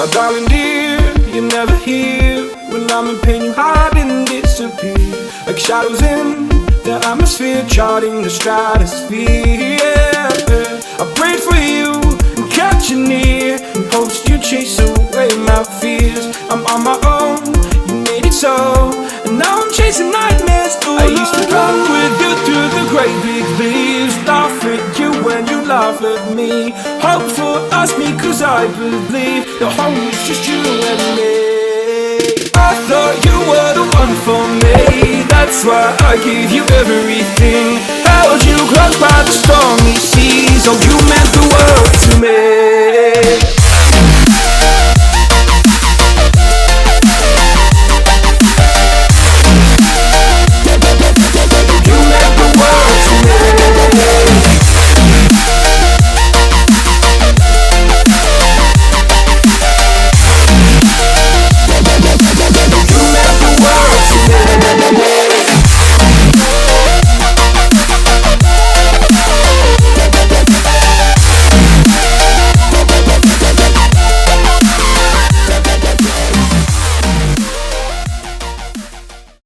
My darling dear, you're never here. When I'm in pain you hide and disappear, like shadows in the atmosphere, charting the stratosphere. Yeah. I prayed for you and kept you near, in hopes you chase away my fears. I'm on my own, you made it so, and now I'm chasing nightmares. I used to run with you through the great big leaves, laugh at you when you laugh at me, hope for us because I believe the home is just you and me. I thought you were the one for me, that's why I gave you everything, held you close by the stormy seas. Oh, you meant the world to me.